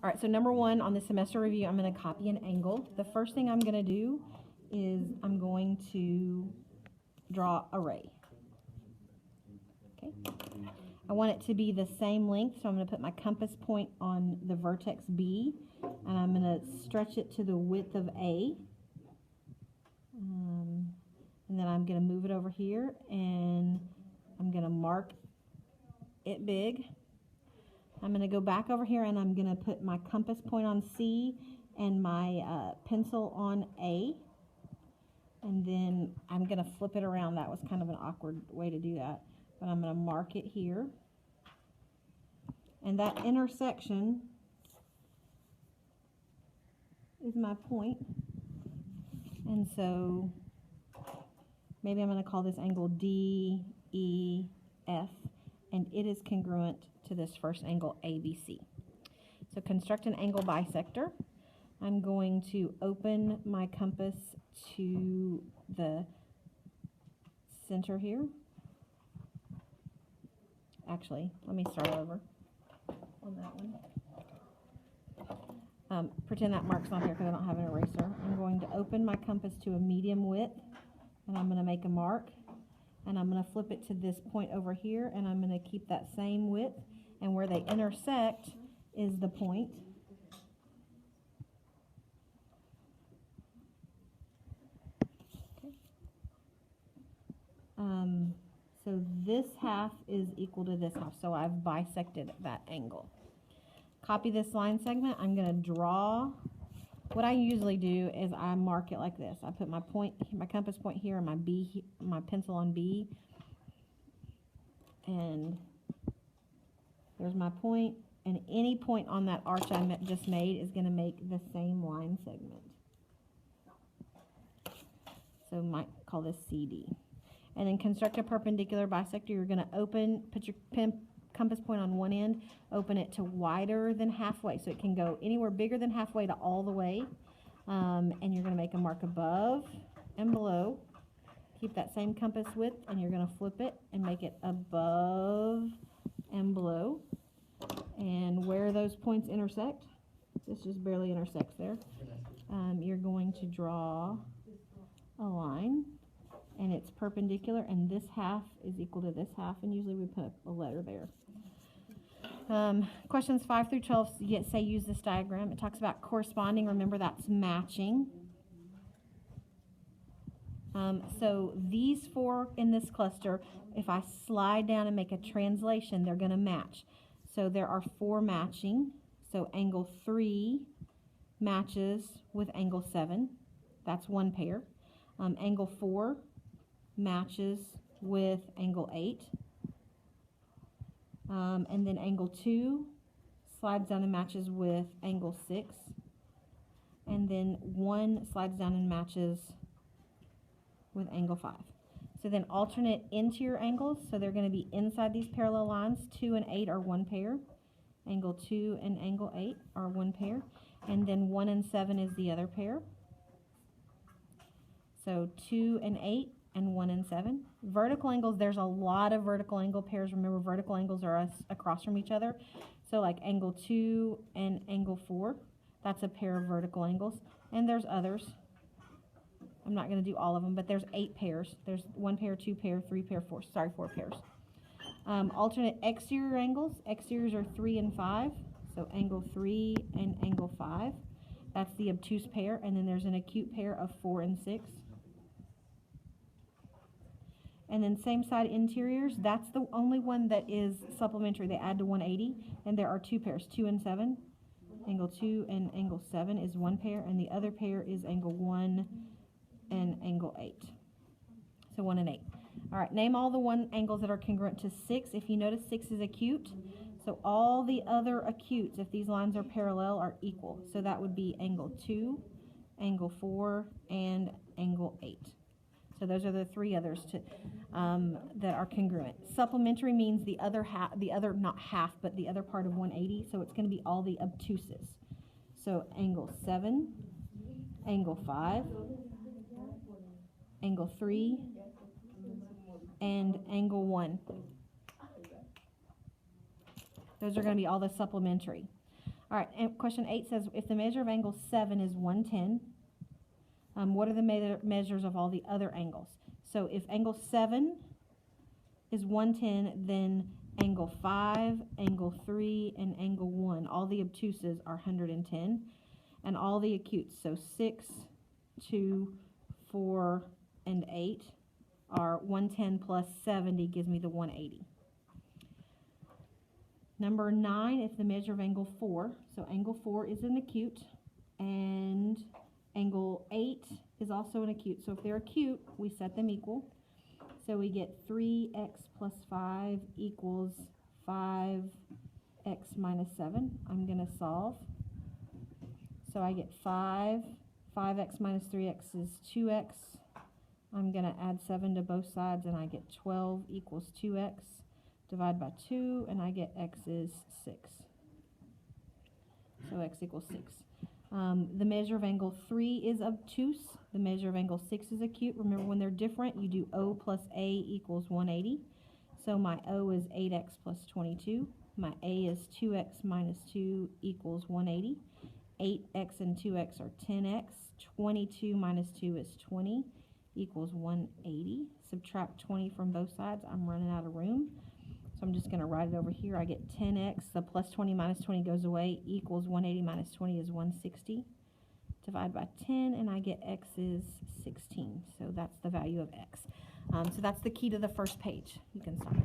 All right, so number one on the semester review, I'm going to copy an angle. The first thing I'm going to do is I'm going to draw a ray. Okay. I want it to be the same length, so I'm going to put my compass point on the vertex B, and I'm going to stretch it to the width of A. And then I'm going to move it over here, and I'm going to mark it big. I'm going to go back over here, and I'm going to put my compass point on C and my pencil on A. And then I'm going to flip it around. That was kind of an awkward way to do that. But I'm going to mark it here. And that intersection is my point. And so maybe I'm going to call this angle DEF, and it is congruent to this first angle ABC. So construct an angle bisector. I'm going to open my compass to the center here. Actually, let me start over on that one. Pretend that mark's not here because I don't have an eraser. I'm going to open my compass to a medium width, and I'm going to make a mark, and I'm going to flip it to this point over here, and I'm going to keep that same width, and where they intersect is the point. So this half is equal to this half, so I've bisected that angle. Copy this line segment. I'm going to draw. What I usually do is I mark it like this. I put my compass point here, and my pencil on B, and there's my point. And any point on that arch I just made is going to make the same line segment. So we might call this CD. And then construct a perpendicular bisector. You're going to put your compass point on one end, open it to wider than halfway, so it can go anywhere bigger than halfway to all the way. And you're going to make a mark above and below. Keep that same compass width, and you're going to flip it and make it above and below. And where those points intersect, this just barely intersects there, you're going to draw a line. And it's perpendicular, and this half is equal to this half, and usually we put a letter there. Questions 5 through 12 say use this diagram. It talks about corresponding. Remember, that's matching. So these four in this cluster, if I slide down and make a translation, they're going to match. So there are 4 matching. So angle 3 matches with angle 7. That's one pair. Angle 4 matches with angle 8. And then angle 2 slides down and matches with angle 6. And then 1 slides down and matches with angle 5. So then alternate interior angles, so they're going to be inside these parallel lines. 2 and 8 are one pair. Angle 2 and angle 8 are one pair. And then 1 and 7 is the other pair. So 2 and 8 and 1 and 7. Vertical angles, there's a lot of vertical angle pairs. Remember, vertical angles are across from each other. So like angle 2 and angle 4, that's a pair of vertical angles. And there's others. I'm not going to do all of them, but there's 8 pairs. There's 1 pair, 2 pair, 3 pair, 4 pairs. Alternate exterior angles. Exteriors are 3 and 5. So angle 3 and angle 5. That's the obtuse pair. And then there's an acute pair of 4 and 6. And then same side interiors, that's the only one that is supplementary. They add to 180, and there are 2 pairs, 2 and 7. Angle 2 and angle 7 is one pair, and the other pair is angle 1 and angle 8. So 1 and 8. All right, name all the one angles that are congruent to 6. If you notice, 6 is acute. So all the other acutes, if these lines are parallel, are equal. So that would be angle 2, angle 4, and angle 8. So those are the 3 others that are congruent. Supplementary means the other half, not half, but the other part of 180. So it's going to be all the obtuses. So angle 7, angle 5, angle 3, and angle 1. Those are going to be all the supplementary. All right, and question 8 says, if the measure of angle 7 is 110, what are the measures of all the other angles? So if angle 7 is 110, then angle 5, angle 3, and angle 1, all the obtuses are 110, and all the acutes, so 6, 2, 4, and 8 are 110 plus 70 gives me the 180. Number 9, if the measure of angle 4, so angle 4 is an acute, and angle 8 is also an acute. So if they're acute, we set them equal. So we get 3x plus 5 equals 5x minus 7. I'm going to solve. So I get 5x minus 3x is 2x. I'm going to add 7 to both sides, and I get 12 equals 2x. Divide by 2, and I get x is 6. So x equals 6. The measure of angle 3 is obtuse. The measure of angle 6 is acute. Remember, when they're different, you do O plus A equals 180. So my O is 8x plus 22. My A is 2x minus 2 equals 180. 8x and 2x are 10x. 22 minus 2 is 20 equals 180. Subtract 20 from both sides. I'm running out of room. So I'm just going to write it over here. I get 10x, the plus 20 minus 20 goes away, equals 180 minus 20 is 160. Divide by 10, and I get x is 16. So that's the value of x. So that's the key to the first page. You can stop.